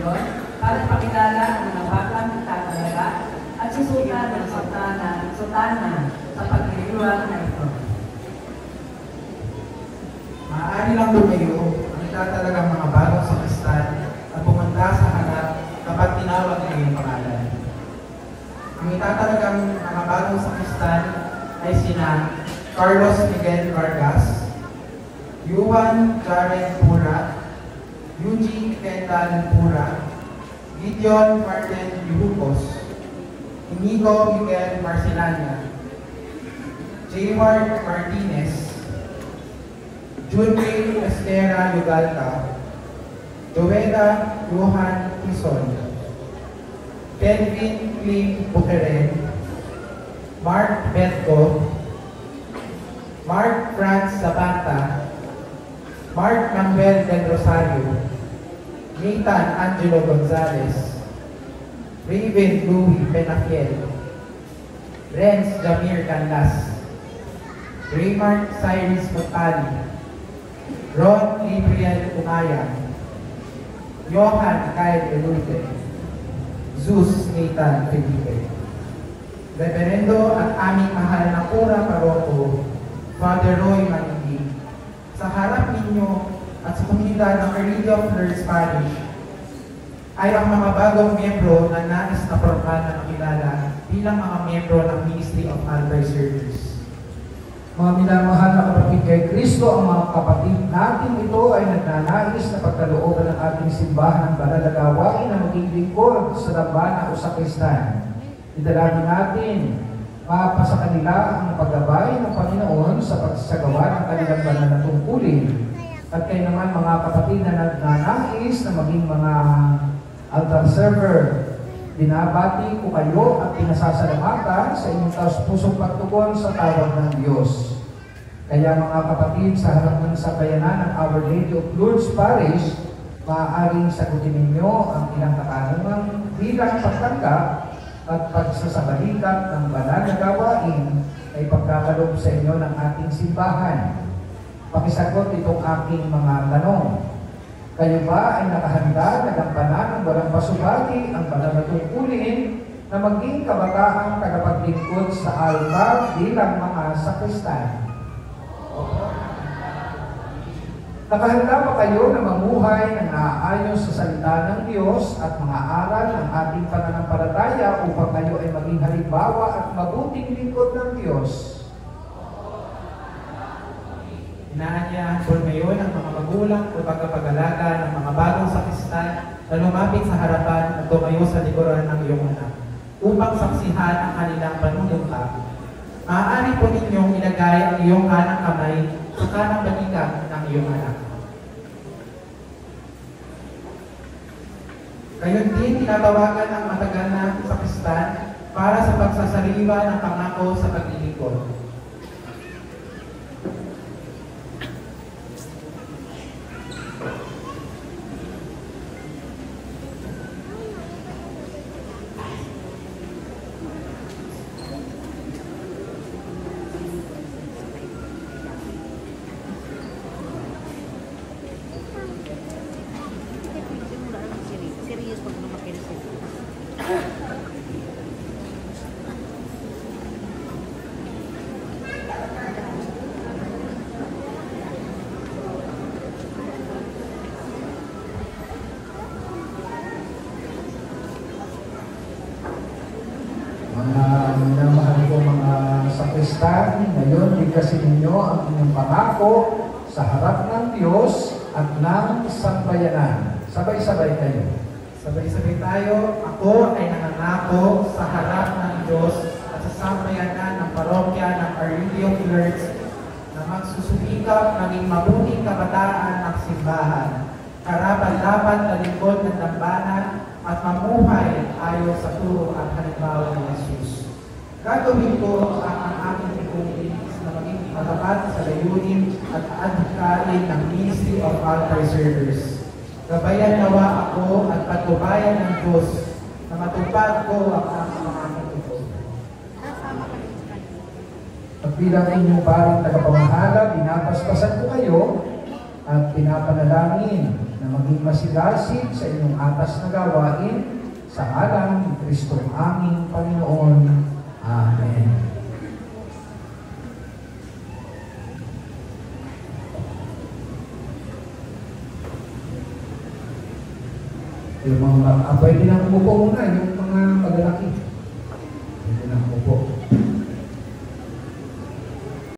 ngayon para pakilala ang mga batang nagtatalaga at susukat ng sutana sa pagdiriwang na ito. Maaari lang tumayo ang nagtatalagang mga bagong sakristan at pumunta sa harap kapag tinawag ng iyong pangalan. Ang itatalagang mga bagong sakristan ay sina Carlos Miguel Vargas, Yuan Jaren Pura, Eugene Kendall Pura, Gideon Martin Yuhukos, Inigo Miguel Marcelania, Jayward Martinez, Junrey Estera Yugalta, Joeda Johan Quezon, Kelvin Kling Bukeren, Mark Betko, Mark Franz Zapata, Mark Manuel Del Rosario, Nathan Angelo Gonzalez, Raven Louis Penafiel, Renz Jamir Canlas, Raymart Cyrus Matali, Ron Gabriel Umayang, Johan Kyle Elude, Zeus Nathan Felipe, Reverendo at aming mahal na Pura Paroko, Father Roy Manindi, sa harap ninyo at sa komunidad ng Our Lady of Lourdes Parish ay ang mga bagong miyembro na nais na formal na makilala bilang mga miyembro ng Ministry of Altar Service. Mga minamahal na kapatid kay Kristo, ang mga kapatid natin ito ay nagnanais na pagkalooban ng ating simbahan ng banal na gawain na maging lingkod sa dambana o sa Kristan. Idalangin natin mapasa kanila ang paggabay ng Panginoon sa pagsasagawa ng kanilang banal na tungkulin. At kayo naman mga kapatid na nagnanais na maging mga altar server, binabati ko kayo at pinasasalamatan sa inyong taos-pusong pagtugon sa tawag ng Diyos. Kaya mga kapatid, sa harap ng sabayanan ng Our Lady of Lourdes Parish, maaaring sagutin ninyo ang ilang katanungan bilang pagtanggap at pagsasabalikat ng banal na gawain ay pagkakalob sa inyo ng ating simbahan. Pakisagot itong aking mga tanong. Kayo ba ay nakahanda na gampanan ng walang pasubati ang banal na tungkulin na maging kabataang tagapaglingkod sa altar bilang mga sakristan? Nakahanda ba kayo na mamuhay ng naaayon sa salita ng Diyos at mga aral ng ating pananampalataya upang kayo ay maging halimbawa at mabuting lingkod ng Diyos? Inaanyahan po ngayon ang mga magulang o pagkapag-alaga ng mga bagong sakristan na lumapit sa harapan at tumayo sa likuran ng iyong anak upang saksihan ang kanilang panunumpa. Maaari po ninyong ilagay ang iyong kanang kamay sa kanang balikat ng iyong anak. Gayon din tinatawagan ang matagal na sakristan para sa pagsasaliwa ng pangako sa paglilingkod. Minamahal ko mga sakristan, ngayon bigkasin ninyo ang inyong pangako sa harap ng Diyos at ng sambayanan. Sabay-sabay kayo. Sabay-sabay tayo. Ako ay nangangako sa harap ng Diyos at sa sambayanan ng parokya ng Our Lady of Lourdes na magsusumikap maging mabuting kabataan ng simbahan, karapat-dapat na lingkod ng dambana at mamuhay ayon sa turo at halimbawa ng Jesus. Gagawin ko ang aking tungkulin na maging matapat sa layunin at adhikain ng Ministry of Altar Servers. Gabayan nawa ako at patnubayan ng Diyos na matupad ko ang aking ito. At bilang inyong paring tagapamahala, pinapaspasan ko kayo at pinapanalangin na maging masigasig sa inyong atas na gawain sa ngalan ni Kristo aming Panginoon. Amen. Yung mga pwede lang umupo muna yung